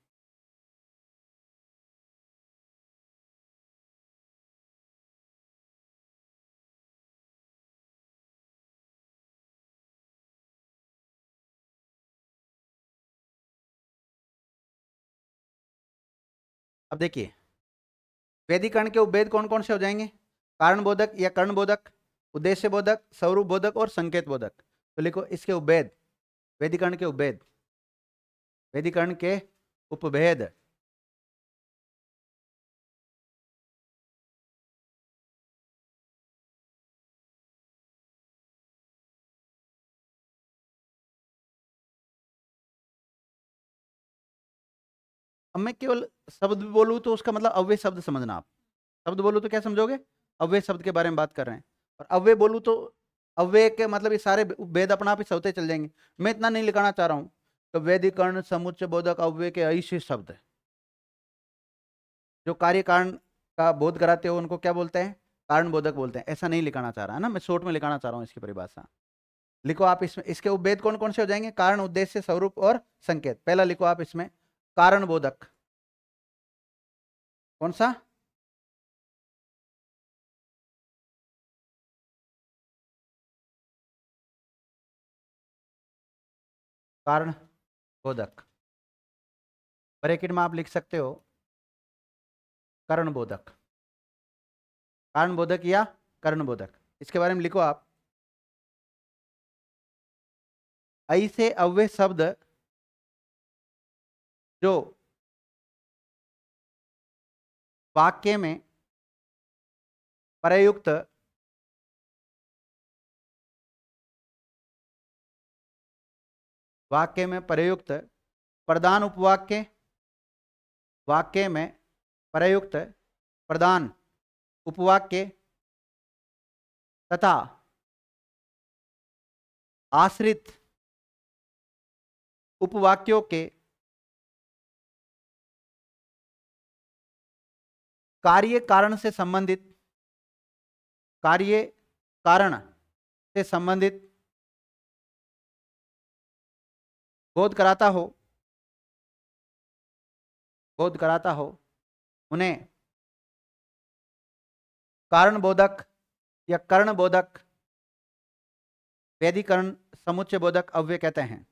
अब देखिए, वैदिकरण के उपभेद कौन कौन से हो जाएंगे? कारण बोधक या कर्ण बोधक, उद्देश्य बोधक, स्वरूप बोधक और संकेत बोधक। तो लिखो इसके उपभेद, वैदिकरण के उपभेद, वैदिकरण के उपभेद। अब मैं केवल शब्द बोलूं तो उसका मतलब अव्यय शब्द समझना आप। शब्द बोलूं तो क्या समझोगे? अव्यय शब्द के बारे में बात कर रहे हैं। और अव्यय बोलूं तो अव्यय के मतलब ये सारे भेद अपना आप ही सबते चल जाएंगे। मैं इतना नहीं लिखाना चाह रहा हूं तो वैदिकरण समुच्चय बोधक अव्यय के ऐसे शब्द है जो कार्य कारण का बोध कराते हो उनको क्या बोलते हैं? कारण बोधक बोलते हैं। ऐसा नहीं लिखाना चाह रहा है ना, मैं शॉर्ट में लिखाना चाह रहा हूँ इसकी परिभाषा। लिखो आप इसमें, इसके उपभेद कौन कौन से हो जाएंगे? कारण, उद्देश्य, स्वरूप और संकेत। पहला लिखो आप इसमें, कारण बोधक। कौन सा? कारण बोधक। ब्रैकेट में आप लिख सकते हो कर्ण बोधक, कारण बोधक या कर्ण बोधक। इसके बारे में लिखो आप, ऐसे अव्यय शब्द जो वाक्य में प्रयुक्त प्रधान उपवाक्य, वाक्य में प्रयुक्त प्रधान उपवाक्य तथा आश्रित उपवाक्यों के कार्य कारण से संबंधित, कार्य कारण से संबंधित बोध कराता हो, बोध कराता हो, उन्हें कारण बोधक या कर्ण बोधक वैधिकरण समुच्चय बोधक अव्यय कहते हैं।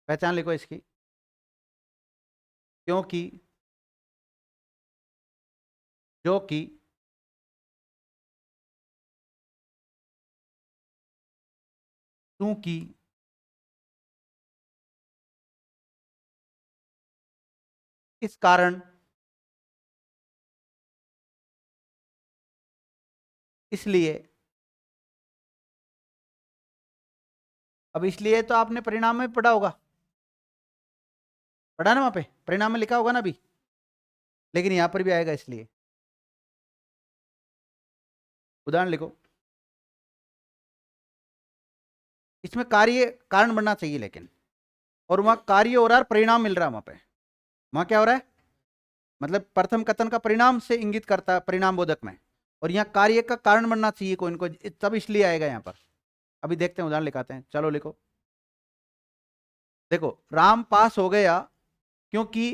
पहचान लिखो इसकी। क्योंकि, जो कि, क्योंकि, इस कारण, इसलिए। अब इसलिए तो आपने परिणाम में पढ़ा होगा, पढ़ा ना वहां पे, परिणाम में लिखा होगा ना अभी, लेकिन यहां पर भी आएगा इसलिए। उदाहरण लिखो। इसमें कार्य कारण बनना चाहिए लेकिन, और वहां कार्य हो रहा है, परिणाम मिल रहा है वहां पे। वहां क्या हो रहा है, मतलब प्रथम कथन का परिणाम से इंगित करता है परिणाम बोधक में, और यहाँ कार्य का कारण बनना चाहिए कोई इनको, तब इसलिए आएगा यहाँ पर। अभी देखते हैं, उदाहरण लिखाते हैं, चलो लिखो। देखो, राम पास हो गया क्योंकि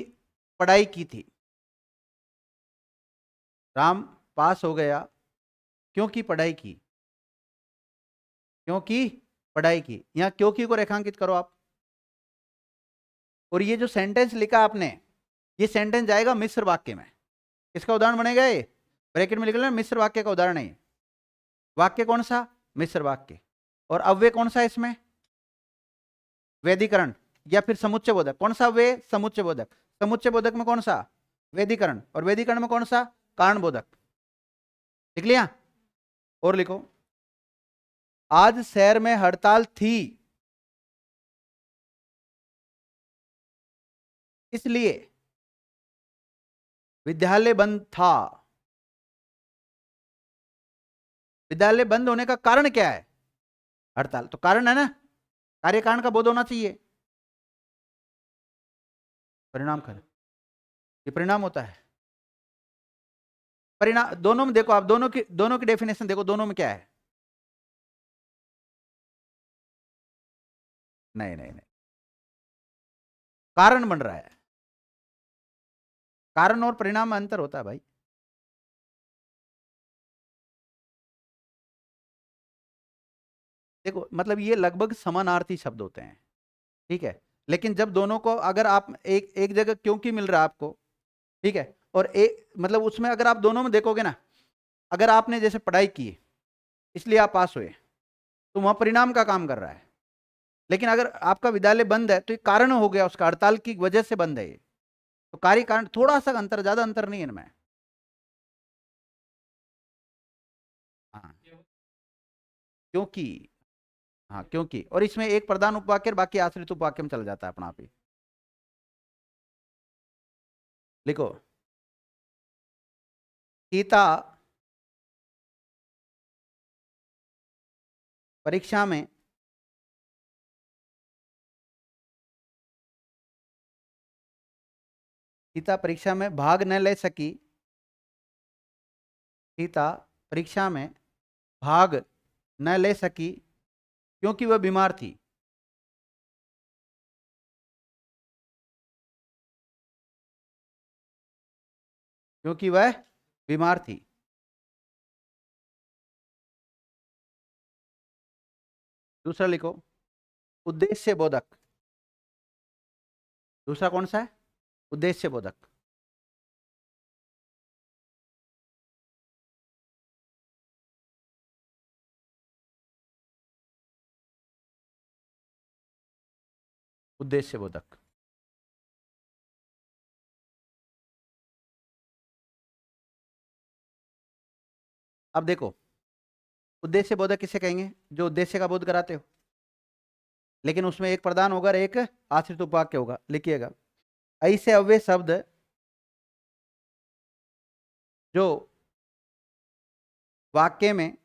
पढ़ाई की थी। राम पास हो गया क्योंकि पढ़ाई की, क्योंकि पढ़ाई की। यहां क्योंकि को रेखांकित करो आप, और ये जो सेंटेंस लिखा आपने, ये सेंटेंस जाएगा मिश्र वाक्य में। किसका उदाहरण बनेगा ये, ब्रैकेट में लिख लेना, मिश्र वाक्य का उदाहरण है। वाक्य कौन सा, मिश्र वाक्य। और अव्यय कौन सा है इसमें, वैधिकरण या फिर समुच्चय बोधक। कौन सा अव्यय, समुच्चय बोधक। समुच्चय बोधक में कौन सा, वैधिकरण, और वैधिकरण में कौन सा, कारण बोधक। लिख लिया। और लिखो, आज शहर में हड़ताल थी, इसलिए विद्यालय बंद था। विद्यालय बंद होने का कारण क्या है, हड़ताल, तो कारण है ना, कार्य कारण का बोध होना चाहिए। परिणाम कर, ये परिणाम होता है। परिणाम दोनों में देखो आप, दोनों की डेफिनेशन देखो, दोनों में क्या है। नहीं नहीं नहीं, कारण बन रहा है, कारण और परिणाम में अंतर होता है भाई। देखो, मतलब ये लगभग समानार्थी शब्द होते हैं, ठीक है। लेकिन जब दोनों को, अगर आप एक एक जगह क्योंकि मिल रहा है आपको, ठीक है, और एक मतलब उसमें अगर आप दोनों में देखोगे ना, अगर आपने जैसे पढ़ाई की इसलिए आप पास हुए, तो वहां परिणाम का काम कर रहा है। लेकिन अगर आपका विद्यालय बंद है तो ये कारण हो गया, उसका हड़ताल की वजह से बंद है ये, तो कार्य कारण, थोड़ा सा अंतर, ज्यादा अंतर नहीं है इनमें। हाँ, क्योंकि, हाँ क्योंकि, और इसमें एक प्रधान उपवाक्य और बाकी आश्रित उपवाक्य में चल जाता है अपना आप ही। लिखो, सीता परीक्षा में सीता परीक्षा में भाग न ले सकी। सीता परीक्षा में भाग न ले सकी क्योंकि वह बीमार थी। क्योंकि वह बीमार थी। दूसरा लिखो, उद्देश्य बोधक। दूसरा कौन सा है, उद्देश्य बोधक। उद्देश्य बोधक। अब देखो, उद्देश्य बोधक किसे कहेंगे, जो उद्देश्य का बोध कराते हो, लेकिन उसमें एक प्रधान होगा और एक आश्रित उपवाक्य होगा। लिखिएगा, ऐसे अव्यय शब्द जो वाक्य में,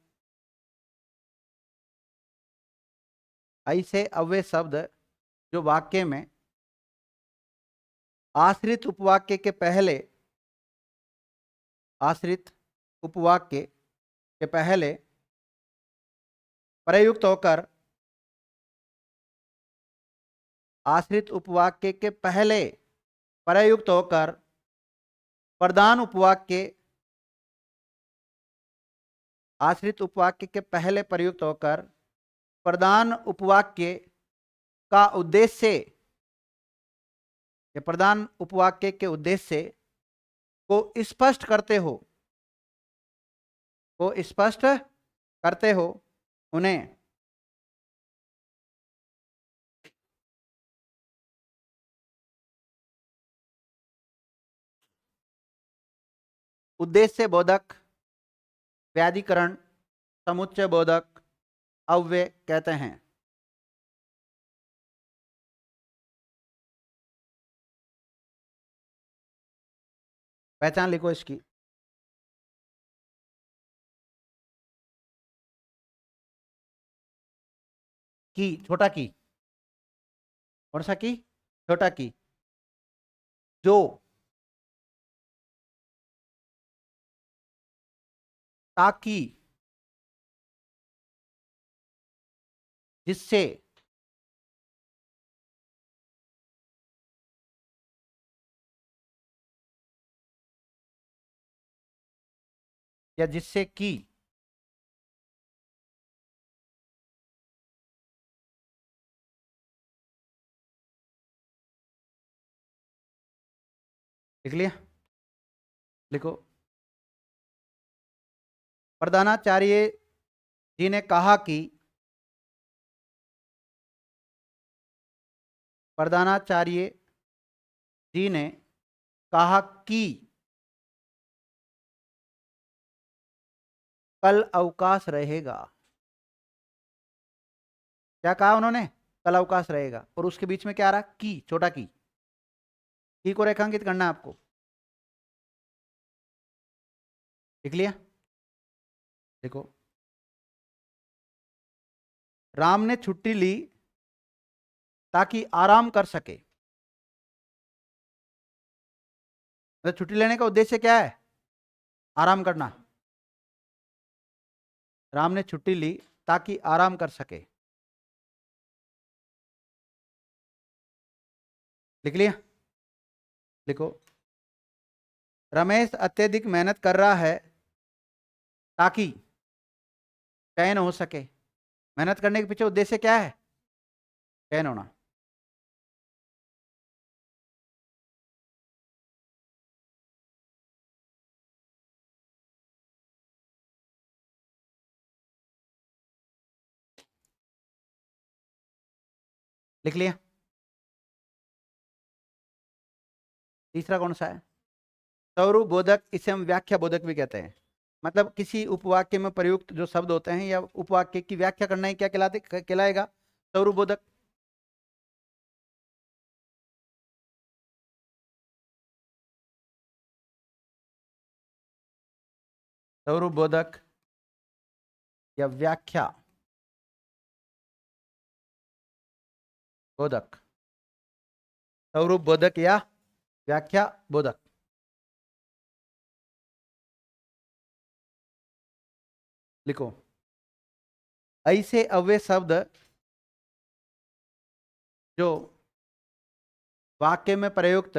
ऐसे अव्यय शब्द जो वाक्य में आश्रित उपवाक्य के पहले, आश्रित उपवाक्य के पहले प्रयुक्त होकर आश्रित उपवाक्य के पहले प्रयुक्त होकर प्रधान उपवाक्य आश्रित उपवाक्य के पहले प्रयुक्त होकर प्रधान उपवाक्य का उद्देश्य या प्रधान उपवाक्य के उद्देश्य को स्पष्ट करते हो उन्हें उद्देश्य बोधक, व्याधिकरण, समुच्चय बोधक अव्यय कहते हैं। पहचान लिखो इसकी। की, छोटा की, कौन सा की? छोटा की। जो, ताकि, जिससे, या जिससे कि, लिख लिया? लिखो। प्रधानाचार्य जी ने कहा कि, प्रधानाचार्य जी ने कहा कि कल अवकाश रहेगा। क्या कहा उन्होंने? कल अवकाश रहेगा। और उसके बीच में क्या आ रहा? की, छोटा की को रेखांकित करना है आपको। लिख लिया? देखो, राम ने छुट्टी ली ताकि आराम कर सके। तो छुट्टी लेने का उद्देश्य क्या है? आराम करना। राम ने छुट्टी ली ताकि आराम कर सके। लिख लिया? लिखो, रमेश अत्यधिक मेहनत कर रहा है ताकि चयन हो सके। मेहनत करने के पीछे उद्देश्य क्या है? चयन होना। लिख लिया? तीसरा कौन सा है? स्वरूप बोधक, इसे हम व्याख्या बोधक भी कहते हैं। मतलब किसी उपवाक्य में प्रयुक्त जो शब्द होते हैं या उपवाक्य की व्याख्या करना ही क्या कहलाएगा? स्वरूप बोधक। स्वरूप बोधक या व्याख्या बोधक। स्वरूप बोधक या व्याख्या बोधक। लिखो, ऐसे अव्यय शब्द जो वाक्य में प्रयुक्त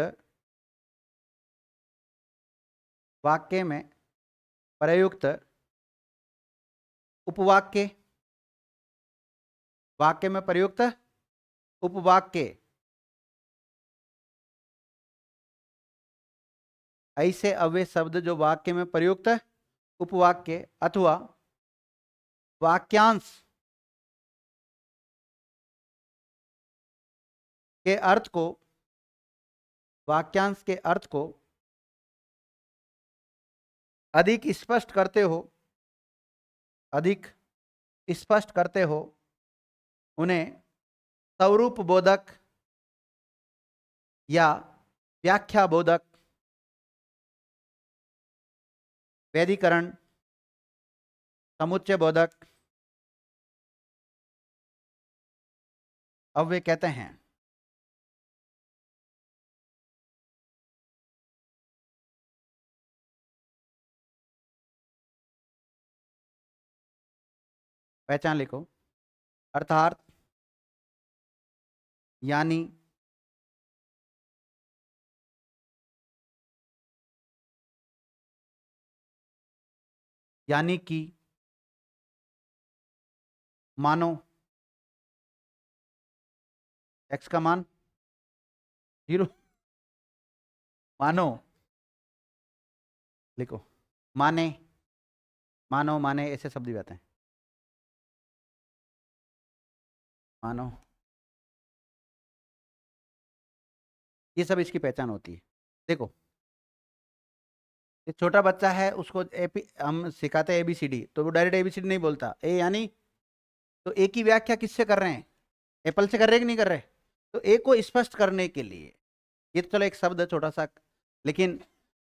उपवाक्य, वाक्य में प्रयुक्त उपवाक्य, ऐसे अव्यय शब्द जो वाक्य में प्रयुक्त उपवाक्य अथवा वाक्यांश के अर्थ को, वाक्यांश के अर्थ को अधिक स्पष्ट करते हो उन्हें स्वरूप बोधक या व्याख्या बोधक, व्याधिकरण, समुच्चय बोधक अव्यय कहते हैं। पहचान लिखो। अर्थात, यानी, यानी कि, मानो, x का मान 0, मानो, लिखो, माने, मानो, माने, ऐसे शब्द भी आते हैं। मानो, ये सब इसकी पहचान होती है। देखो, ये छोटा बच्चा है, उसको हम सिखाते हैं ABCD, तो वो डायरेक्ट ABCD नहीं बोलता, ए यानी, तो ए की व्याख्या किससे कर रहे हैं? एप्पल से कर रहे हैं कि नहीं कर रहे? तो ए को स्पष्ट करने के लिए, ये तो चलो एक शब्द है छोटा सा, लेकिन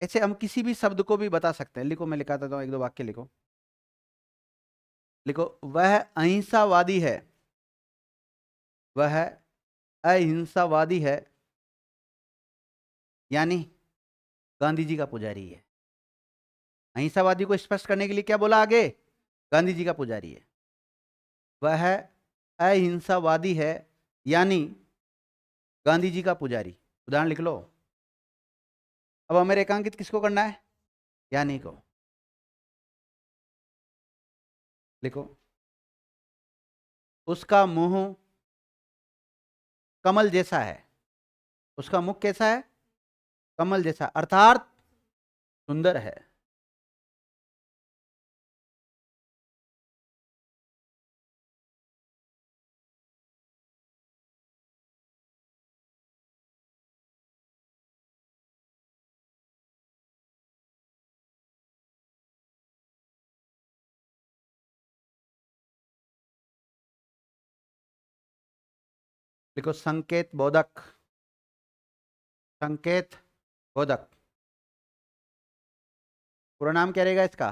ऐसे हम किसी भी शब्द को भी बता सकते हैं। लिखो, मैं लिखा देता हूँ, एक दो वाक्य लिखो। लिखो, वह अहिंसावादी है, वह अहिंसावादी है, यानी गांधी जी का पुजारी है। अहिंसावादी को स्पष्ट करने के लिए क्या बोला आगे? गांधी जी का पुजारी है। वह अहिंसावादी है, यानी गांधी जी का पुजारी। उदाहरण लिख लो। अब हमें रेखांकित किसको करना है? यानी को। लिखो, उसका मुंह कमल जैसा है। उसका मुख कैसा है? कमल जैसा, अर्थात सुंदर है। लिखो, संकेत बोधक, संकेत बोधक। पूरा नाम क्या रहेगा इसका?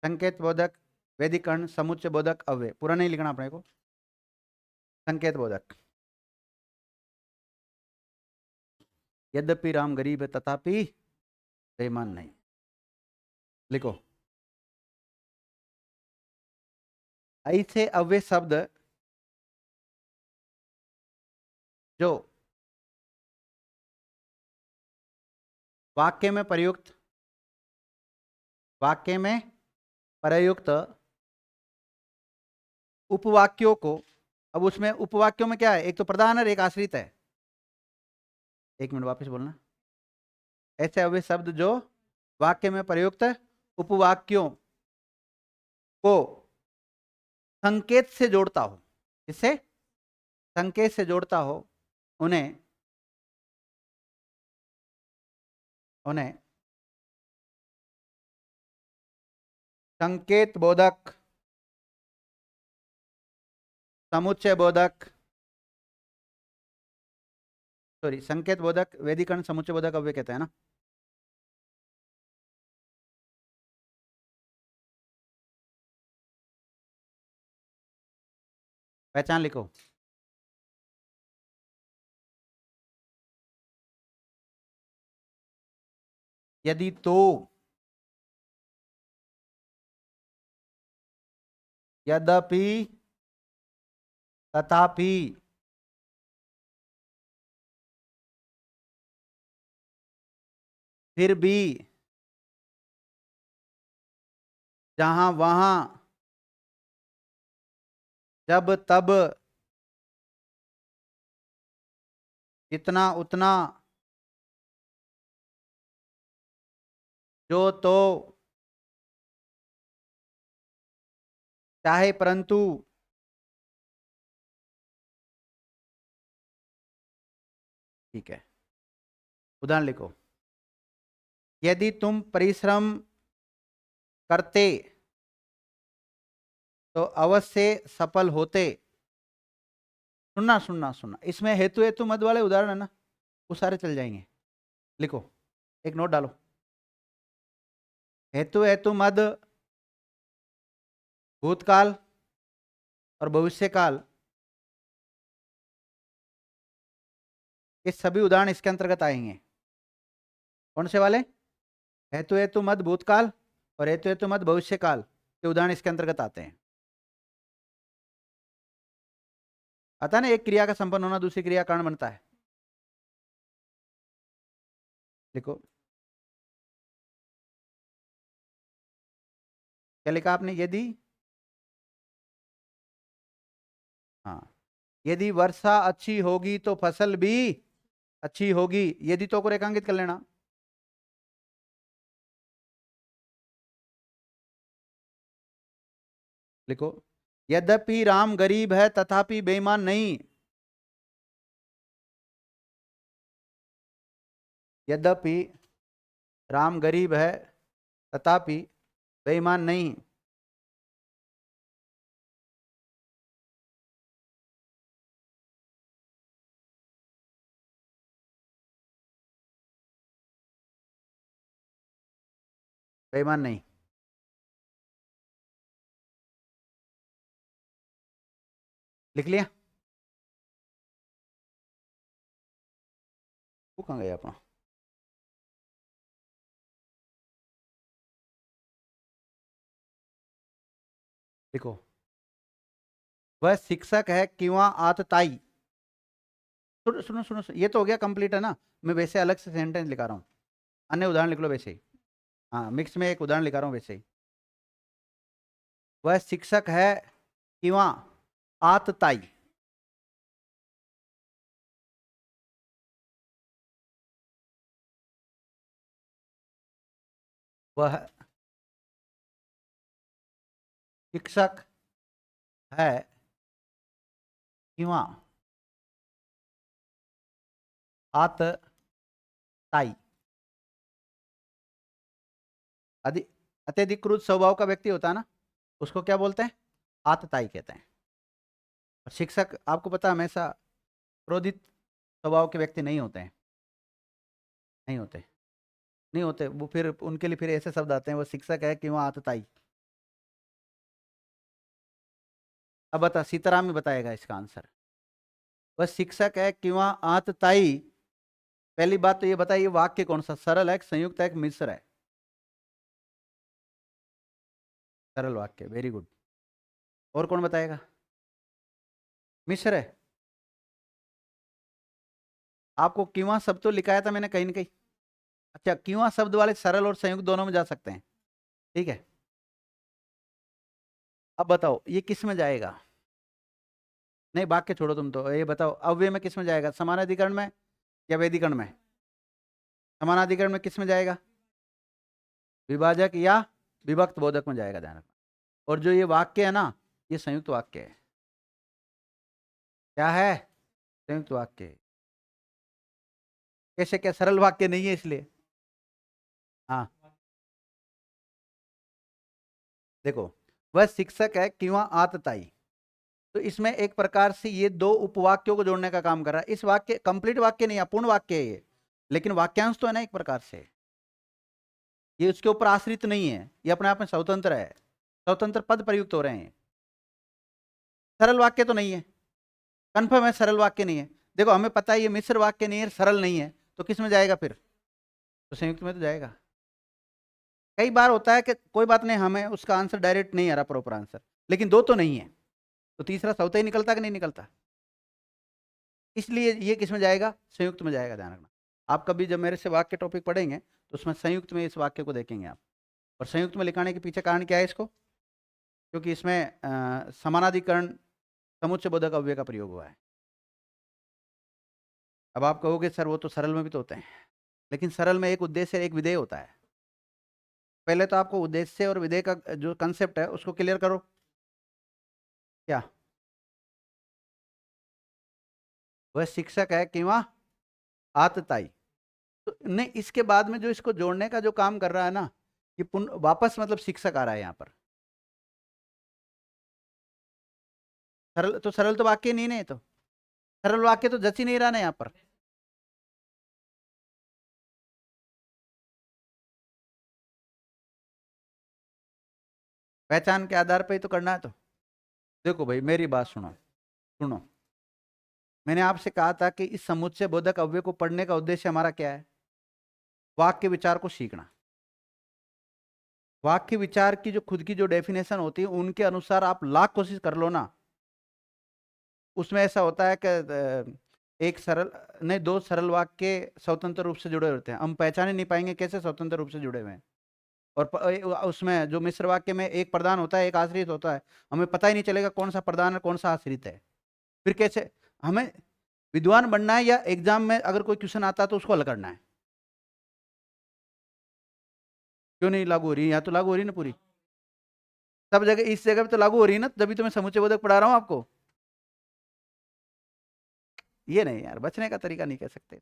संकेत बोधक, वैदिकरण, समुच्चय बोधक, अव्यय। पूरा नहीं लिखना अपने को, संकेत बोधक। यद्यपि राम गरीब है तथापि बेईमान नहीं। लिखो, ऐसे अव्यय शब्द जो वाक्य में प्रयुक्त, वाक्य में प्रयुक्त उपवाक्यों को, अब उसमें उपवाक्यों में क्या है? एक तो प्रधान है, एक आश्रित है। एक मिनट वापस बोलना। ऐसे अव्यय शब्द जो वाक्य में प्रयुक्त उपवाक्यों को संकेत से जोड़ता हो, इससे संकेत से जोड़ता हो, उन्हें उन्हें संकेत बोधक, समुच्चय बोधक, सॉरी, संकेत बोधक, वैदिकरण, समुच्चय बोधक अव्यय कहते हैं ना। पहचान लिखो। यदि तो, यद्यपि, तथापि, फिर भी, जहां वहां, जब तब, इतना उतना, जो तो, चाहे परंतु, ठीक है। उदाहरण लिखो, यदि तुम परिश्रम करते तो अवश्य सफल होते। सुनना सुनना सुनना, इसमें हेतु हेतु मद वाले उदाहरण है ना, वो सारे चल जाएंगे। लिखो, एक नोट डालो। हेतु हेतु मद भूतकाल और भविष्यकाल, ये सभी उदाहरण इसके अंतर्गत आएंगे। कौन से वाले? हेतु हेतु मद भूतकाल और हेतु हेतु मद भविष्यकाल के उदाहरण इसके अंतर्गत आते हैं। आता है ना, एक क्रिया का संपन्न होना दूसरी क्रिया कारण बनता है। देखो क्या लिखा आपने, यदि, हाँ, यदि वर्षा अच्छी होगी तो फसल भी अच्छी होगी। यदि तो को रेखांकित कर लेना। लिखो, यद्यपि राम गरीब है तथापि बेईमान नहीं। यद्यपि राम गरीब है तथापि बेईमान नहीं। बेईमान नहीं। लिख लिया। वो कहाँ गया अपना। देखो, वह शिक्षक है किंवा आतताई। सुनो सुनो सुनो, ये तो हो गया कंप्लीट है ना। मैं वैसे अलग से सेंटेंस लिखा रहा हूँ, अन्य उदाहरण लिख लो वैसे ही। हाँ, मिक्स में एक उदाहरण लिखा रहा हूँ वैसे ही। वह शिक्षक है किंवा आतताई। वह शिक्षक है किंवा आतताई। अत्यधिकृत स्वभाव का व्यक्ति होता है ना, उसको क्या बोलते हैं, आतताई कहते हैं। और शिक्षक आपको पता है हमेशा क्रोधित स्वभाव के व्यक्ति नहीं होते हैं। नहीं होते, नहीं होते वो, फिर उनके लिए फिर ऐसे शब्द आते हैं, वो शिक्षक है कि वह आतताई। अब बता, सीताराम ही बताएगा इसका आंसर। वह शिक्षक है कि वह आतताई। पहली बात तो ये बताइए, वाक्य कौन सा, सरल है, संयुक्त है, मिश्र है। सरल वाक्य, वेरी गुड। और कौन बताएगा। मिश्र है। आपको किंवा शब्द तो लिखाया था मैंने कहीं ना कहीं। अच्छा, किंवा शब्द वाले सरल और संयुक्त दोनों में जा सकते हैं, ठीक है। अब बताओ ये किस में जाएगा। नहीं, वाक्य छोड़ो तुम, तो ये बताओ अव्यय में किस में जाएगा, समानाधिकरण में या वेदिकरण में। समानाधिकरण में किस में जाएगा, विभाजक या विभक्त बोधक में जाएगा, ध्यान रखना। और जो ये वाक्य है ना, ये संयुक्त वाक्य है। क्या है, संयुक्त वाक्य है। कैसे, क्या सरल वाक्य नहीं है इसलिए। हाँ, देखो, वह शिक्षक है किंवा आतताई, तो इसमें एक प्रकार से ये दो उपवाक्यों को जोड़ने का काम कर रहा है। इस वाक्य कंप्लीट वाक्य नहीं, अपूर्ण वाक्य है ये, लेकिन वाक्यांश तो है ना एक प्रकार से। ये उसके ऊपर आश्रित नहीं है, ये अपने आप में स्वतंत्र है। स्वतंत्र पद प्रयुक्त हो रहे हैं। सरल वाक्य तो नहीं है, कन्फर्म है सरल वाक्य नहीं है। देखो हमें पता है ये मिश्र वाक्य नहीं है, सरल नहीं है, तो किस में जाएगा फिर, तो संयुक्त में तो जाएगा। कई बार होता है कि कोई बात नहीं, हमें उसका आंसर डायरेक्ट नहीं आ रहा, प्रॉपर आंसर, लेकिन दो तो नहीं है, तो तीसरा स्वतः ही निकलता कि नहीं निकलता। इसलिए ये किस में जाएगा, संयुक्त में जाएगा, ध्यान रखना। आप कभी जब मेरे से वाक्य टॉपिक पढ़ेंगे तो उसमें संयुक्त में इस वाक्य को देखेंगे आप। और संयुक्त में लिखाने के पीछे कारण क्या है इसको, क्योंकि इसमें समानाधिकरण समुच्चय बोधक अव्यय का प्रयोग हुआ है। अब आप कहोगे सर वो तो सरल में भी तो होते हैं, लेकिन सरल में एक उद्देश्य एक विधेय होता है। पहले तो आपको उद्देश्य और विधेय का जो कंसेप्ट है उसको क्लियर करो। क्या, वह शिक्षक है कि वह आतताई। तो नहीं, इसके बाद में जो इसको जोड़ने का जो काम कर रहा है ना, ये वापस मतलब शिक्षक आ रहा है यहाँ पर। सरल तो, सरल तो वाक्य नहीं नहीं, तो सरल वाक्य तो जच ही नहीं रहा ना यहाँ पर। पहचान के आधार पे ही तो करना है तो। देखो भाई मेरी बात सुनो, सुनो, मैंने आपसे कहा था कि इस समुच्चय बोधक अव्यय को पढ़ने का उद्देश्य हमारा क्या है, वाक्य विचार को सीखना। वाक्य विचार की जो खुद की जो डेफिनेशन होती है उनके अनुसार आप लाख कोशिश कर लो ना, उसमें ऐसा होता है कि एक सरल नहीं, दो सरल वाक्य स्वतंत्र रूप से जुड़े होते हैं, हम पहचान ही नहीं पाएंगे कैसे स्वतंत्र रूप से जुड़े हुए हैं। और उसमें जो मिश्र वाक्य में एक प्रधान होता है एक आश्रित होता है, हमें पता ही नहीं चलेगा कौन सा प्रधान है कौन सा आश्रित है। फिर कैसे हमें विद्वान बनना है, या एग्जाम में अगर कोई क्वेश्चन आता है तो उसको हल करना है? क्यों नहीं लागू हो रही? यहाँ तो लागू हो रही ना पूरी, सब जगह, इस जगह पे तो लागू हो रही है ना, तभी तो मैं समुच्चय बोधक पढ़ा रहा हूँ आपको। ये नहीं यार, बचने का तरीका नहीं कह सकते।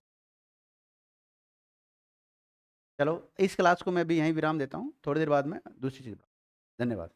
चलो इस क्लास को मैं भी यहीं विराम देता हूँ, थोड़ी देर बाद में दूसरी चीज। धन्यवाद।